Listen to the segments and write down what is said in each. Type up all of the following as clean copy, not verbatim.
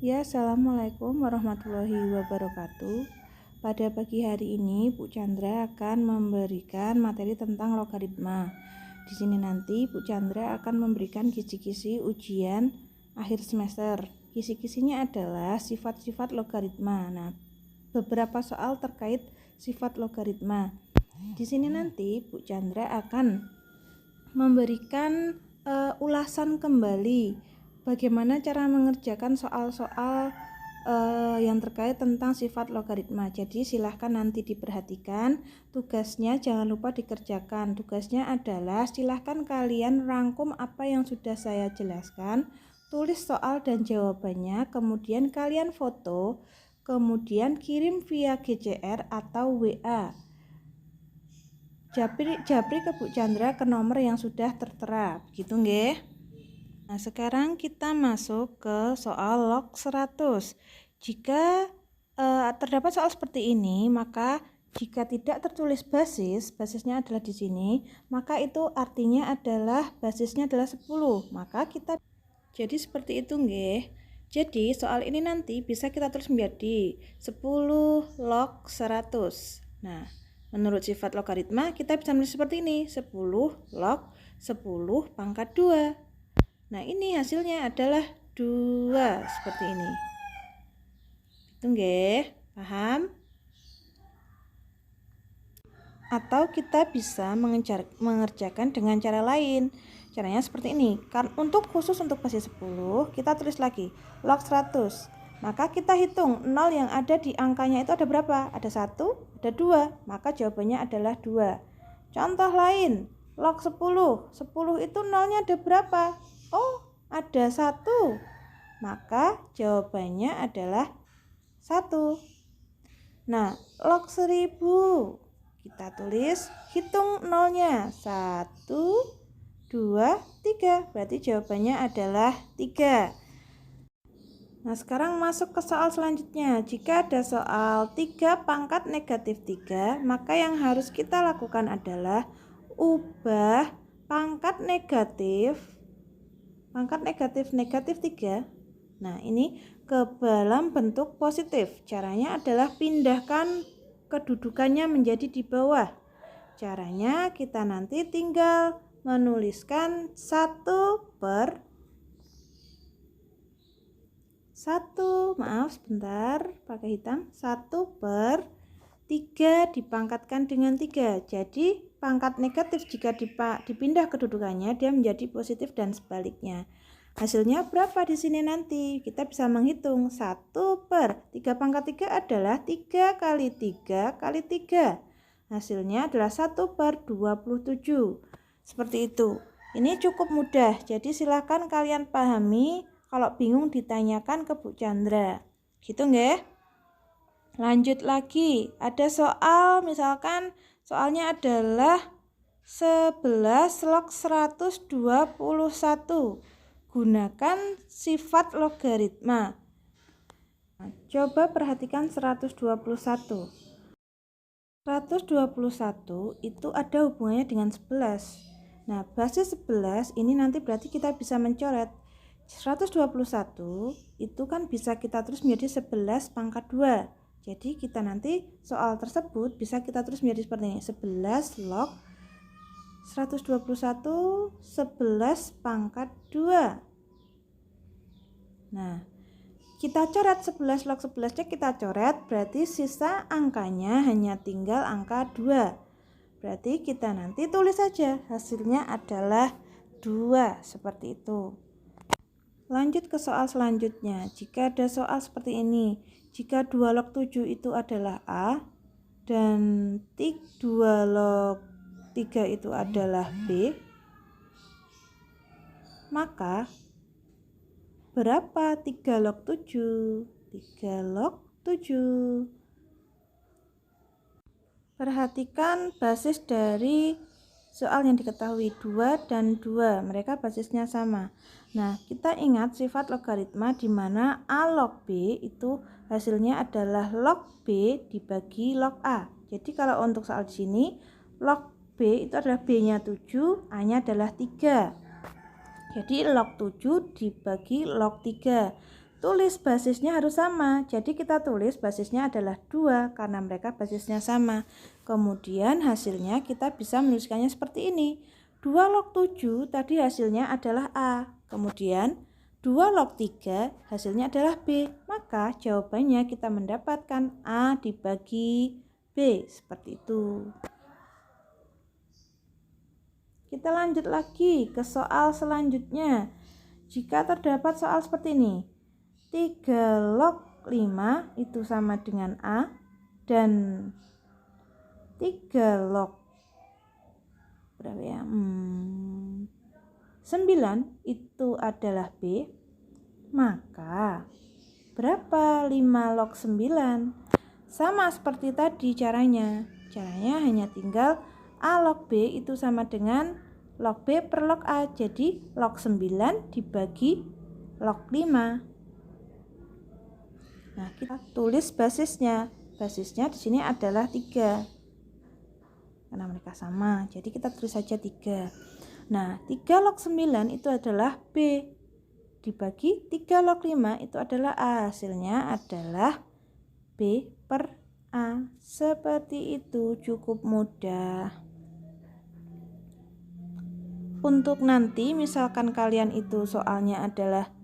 Ya, Assalamualaikum warahmatullahi wabarakatuh. Pada pagi hari ini, Bu Chandra akan memberikan materi tentang logaritma. Di sini nanti Bu Chandra akan memberikan kisi-kisi ujian akhir semester. Kisi-kisinya adalah sifat-sifat logaritma. Nah, beberapa soal terkait sifat logaritma. Di sini nanti Bu Chandra akan memberikan ulasan kembali bagaimana cara mengerjakan soal-soal yang terkait tentang sifat logaritma. Jadi silahkan nanti diperhatikan, tugasnya jangan lupa dikerjakan. Tugasnya adalah silahkan kalian rangkum apa yang sudah saya jelaskan, tulis soal dan jawabannya, kemudian kalian foto, kemudian kirim via GCR atau WA. Japri ke Bu Chandra ke nomor yang sudah tertera, gitu nggih. Nah, sekarang kita masuk ke soal log 100. Jika terdapat soal seperti ini, maka jika tidak tertulis basisnya adalah di sini, maka itu artinya adalah basisnya adalah 10. Maka kita jadi seperti itu nggih. Jadi soal ini nanti bisa kita tulis menjadi 10 log 100. Nah, menurut sifat logaritma kita bisa menulis seperti ini, 10 log 10 pangkat 2. Nah, ini hasilnya adalah 2 seperti ini. Itu nggih, paham? Atau kita bisa mengerjakan dengan cara lain. Caranya seperti ini. Khusus untuk basis 10, kita tulis lagi log 100. Maka kita hitung 0 yang ada di angkanya itu ada berapa? Ada 1, ada 2. Maka jawabannya adalah 2. Contoh lain, log 10. 10 itu 0-nya ada berapa? Oh, ada 1. Maka jawabannya adalah 1. Nah, log 1000. Kita tulis, hitung 0-nya. 1, 2, 3. Berarti jawabannya adalah 3. Nah, sekarang masuk ke soal selanjutnya. Jika ada soal 3 pangkat negatif 3, maka yang harus kita lakukan adalah ubah pangkat negatif negatif 3. Nah, ini ke dalam bentuk positif. Caranya adalah pindahkan kedudukannya menjadi di bawah. Caranya kita nanti tinggal menuliskan 1/3 dipangkatkan dengan 3. Jadi pangkat negatif jika dipindah kedudukannya dia menjadi positif dan sebaliknya. Hasilnya berapa di sini nanti? Kita bisa menghitung 1/3 pangkat 3 adalah 3 kali 3 kali 3. Hasilnya adalah 1/27. Seperti itu. Ini cukup mudah. Jadi silakan kalian pahami. Kalau bingung ditanyakan ke Bu Chandra. Gitu nggih? Lanjut lagi. Ada soal, misalkan soalnya adalah 11 log 121. Gunakan sifat logaritma. Nah, coba perhatikan 121. 121 itu ada hubungannya dengan 11. Nah, basis 11 ini nanti berarti kita bisa mencoret. 121 itu kan bisa kita terus menjadi 11 pangkat 2. Jadi kita nanti soal tersebut bisa kita terus menjadi seperti ini. 11 log 121 11 pangkat 2. Nah, kita coret 11 log 11-nya kita coret, berarti sisa angkanya hanya tinggal angka 2. Berarti kita nanti tulis saja hasilnya adalah 2 seperti itu. Lanjut ke soal selanjutnya. Jika ada soal seperti ini, jika 2 log 7 itu adalah A dan 2 log 3 itu adalah B, maka berapa 3 log 7? 3 log 7. Perhatikan basis dari soal yang diketahui 2 dan 2. Mereka basisnya sama. Nah, kita ingat sifat logaritma di mana A log B itu hasilnya adalah log B dibagi log A. Jadi kalau untuk soal di sini log B itu adalah B-nya 7, A-nya adalah 3. Jadi log 7 dibagi log 3. tulis basisnya harus sama. Jadi kita tulis basisnya adalah 2 karena mereka basisnya sama. Kemudian hasilnya kita bisa menuliskannya seperti ini. 2 log 7 tadi hasilnya adalah A. Kemudian 2 log 3 hasilnya adalah B. Maka jawabannya kita mendapatkan A dibagi B. Seperti itu. Kita lanjut lagi ke soal selanjutnya. Jika terdapat soal seperti ini. 3 log 5 itu sama dengan A. Dan 3 log berapa ya? 9 itu adalah B. Maka berapa 5 log 9? Sama seperti tadi caranya. Caranya hanya tinggal A log B itu sama dengan log B per log A. Jadi log 9 dibagi log 5. Nah, kita tulis basisnya. Basisnya di sini adalah 3. Karena mereka sama. Jadi kita tulis saja 3. Nah, 3 log 9 itu adalah B. Dibagi 3 log 5 itu adalah A. Hasilnya adalah B per A. Seperti itu, cukup mudah. Untuk nanti misalkan kalian itu soalnya adalah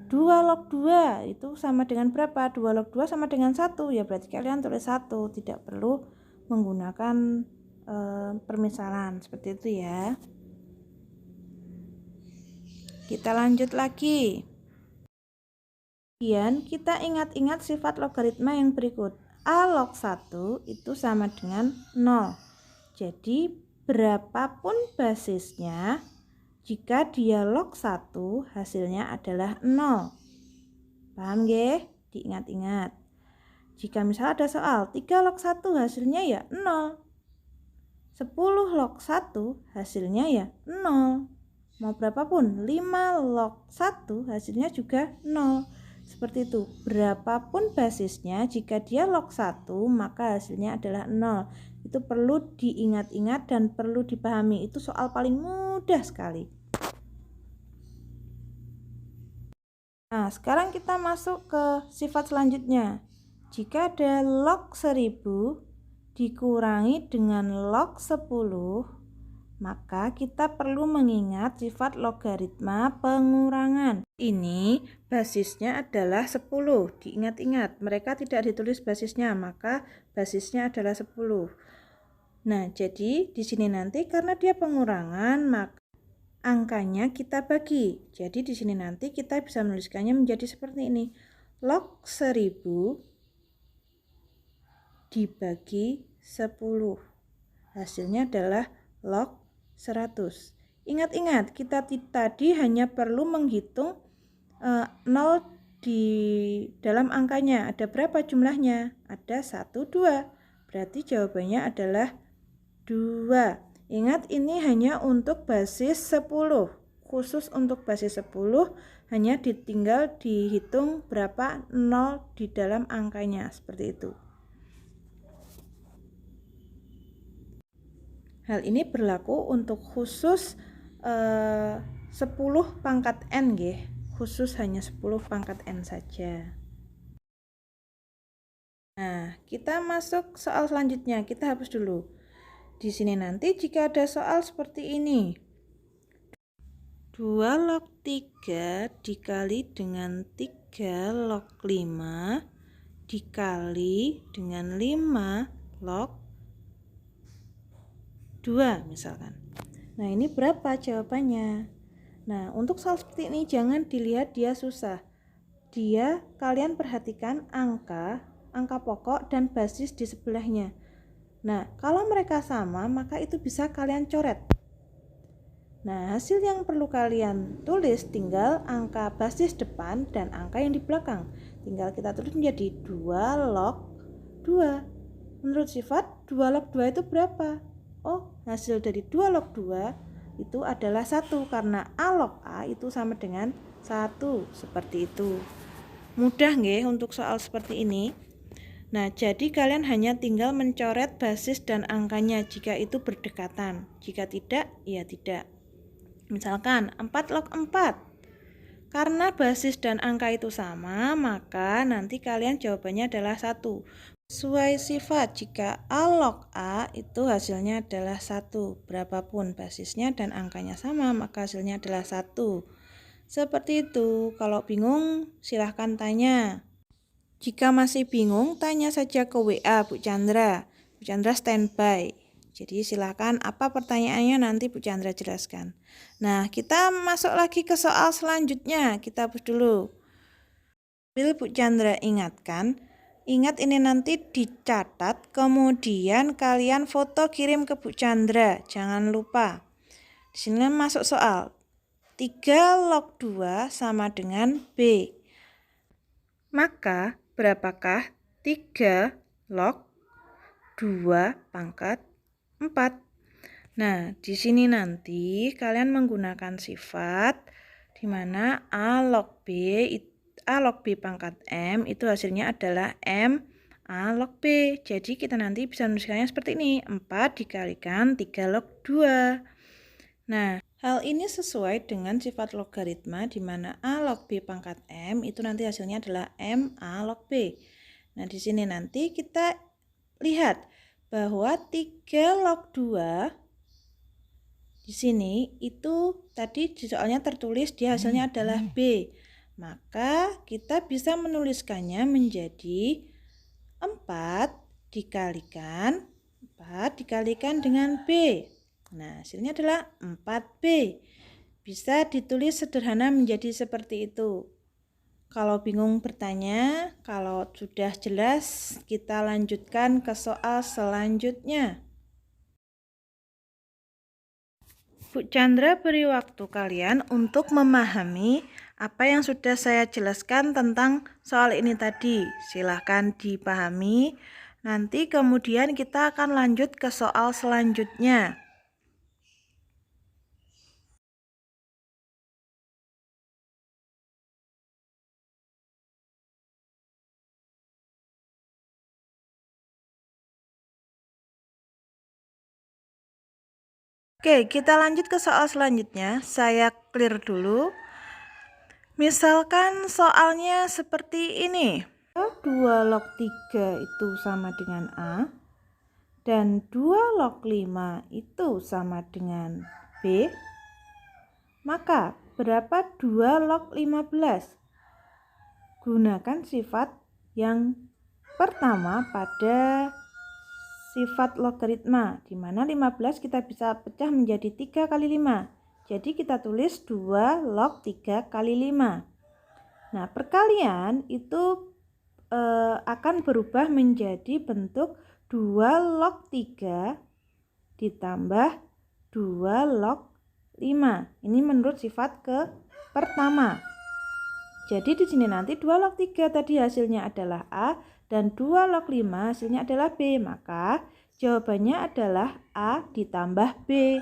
2 log 2 itu sama dengan berapa? 2 log 2 sama dengan 1. Ya berarti kalian tulis 1. Tidak perlu menggunakan permisalan. Seperti itu ya. Kita lanjut lagi. Kemudian kita ingat-ingat sifat logaritma yang berikut. A log 1 itu sama dengan 0. Jadi berapapun basisnya, jika dia log 1 hasilnya adalah 0. Paham nggih? Diingat-ingat. Jika misalnya ada soal 3 log 1 hasilnya ya 0. 10 log 1 hasilnya ya 0. Mau berapapun, 5 log 1 hasilnya juga 0. Seperti itu, berapapun basisnya, jika dia log 1 maka hasilnya adalah 0. Itu perlu diingat-ingat dan perlu dipahami. Itu soal paling mudah sekali. Nah, sekarang kita masuk ke sifat selanjutnya. Jika ada log 1000 dikurangi dengan log 10, maka kita perlu mengingat sifat logaritma pengurangan. Ini basisnya adalah 10. Diingat-ingat, mereka tidak ditulis basisnya, maka basisnya adalah 10. Nah, jadi di sini nanti karena dia pengurangan, maka angkanya kita bagi. Jadi di sini nanti kita bisa menuliskannya menjadi seperti ini. Log 1000 dibagi 10. Hasilnya adalah log 100. Ingat-ingat, kita tadi hanya perlu menghitung 0 di dalam angkanya. Ada berapa jumlahnya? Ada 1, 2. Berarti jawabannya adalah 2. Ingat, ini hanya untuk basis 10. Khusus untuk basis 10 hanya tinggal dihitung berapa 0 di dalam angkanya. Seperti itu. Hal ini berlaku untuk khusus 10 pangkat N nggih. Khusus hanya 10 pangkat N saja. Nah, kita masuk soal selanjutnya. Kita hapus dulu. Di sini nanti jika ada soal seperti ini. 2 log 3 dikali dengan 3 log 5 dikali dengan 5 log 2 misalkan. Nah, ini berapa jawabannya? Nah, untuk soal seperti ini jangan dilihat dia susah. Kalian perhatikan angka pokok dan basis di sebelahnya. Nah, kalau mereka sama maka itu bisa kalian coret. Nah, hasil yang perlu kalian tulis tinggal angka basis depan dan angka yang di belakang. Tinggal kita tulis menjadi 2 log 2. Menurut sifat 2 log 2 itu berapa? Oh, hasil dari 2 log 2 itu adalah 1 karena A log A itu sama dengan 1. Seperti itu. Mudah nggih untuk soal seperti ini? Nah, jadi kalian hanya tinggal mencoret basis dan angkanya jika itu berdekatan. Jika tidak, ya tidak. Misalkan 4 log 4. Karena basis dan angka itu sama, maka nanti kalian jawabannya adalah 1. Sesuai sifat, jika A log A itu hasilnya adalah 1. Berapapun basisnya dan angkanya sama, maka hasilnya adalah 1. Seperti itu. Kalau bingung, silahkan tanya. Jika masih bingung, tanya saja ke WA Bu Chandra. Bu Chandra standby. Jadi silakan apa pertanyaannya nanti Bu Chandra jelaskan. Nah, kita masuk lagi ke soal selanjutnya. Kita hapus dulu. Bu Chandra ingatkan, ingat ini nanti dicatat, kemudian kalian foto kirim ke Bu Chandra. Jangan lupa. Di sini masuk soal. 3 log 2 sama dengan B. Maka berapakah 3 log 2 pangkat 4? Nah, di sini nanti kalian menggunakan sifat di mana A log B pangkat M itu hasilnya adalah M A log B. Jadi kita nanti bisa menuliskannya seperti ini, 4 dikalikan 3 log 2. Nah, hal ini sesuai dengan sifat logaritma di mana A log B pangkat M itu nanti hasilnya adalah M A log B. Nah, di sini nanti kita lihat bahwa 3 log 2 di sini itu tadi di soalnya tertulis di hasilnya adalah B. Maka kita bisa menuliskannya menjadi 4 dikalikan dengan B. Nah, hasilnya adalah 4B. Bisa ditulis sederhana menjadi seperti itu. Kalau bingung bertanya, kalau sudah jelas kita lanjutkan ke soal selanjutnya. Bu Chandra beri waktu kalian untuk memahami apa yang sudah saya jelaskan tentang soal ini tadi. Silahkan dipahami. Nanti kemudian kita akan lanjut ke soal selanjutnya. Oke, kita lanjut ke soal selanjutnya. Saya clear dulu. Misalkan soalnya seperti ini. 2 log 3 itu sama dengan A. Dan 2 log 5 itu sama dengan B. Maka berapa 2 log 15? Gunakan sifat yang pertama pada sifat logaritma, di mana 15 kita bisa pecah menjadi 3 kali 5. Jadi kita tulis 2 log 3 kali 5. Nah, perkalian itu akan berubah menjadi bentuk 2 log 3 ditambah 2 log 5. Ini menurut sifat ke pertama. Jadi di sini nanti 2 log 3 tadi hasilnya adalah A dan 2 log 5 hasilnya adalah B. Maka jawabannya adalah A ditambah B.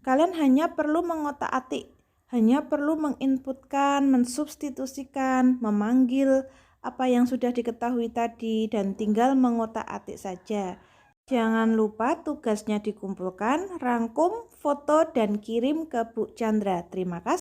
Kalian hanya perlu mengotak-atik, hanya perlu menginputkan, mensubstitusikan, memanggil apa yang sudah diketahui tadi dan tinggal mengotak-atik saja. Jangan lupa tugasnya dikumpulkan, rangkum, foto, dan kirim ke Bu Chandra. Terima kasih.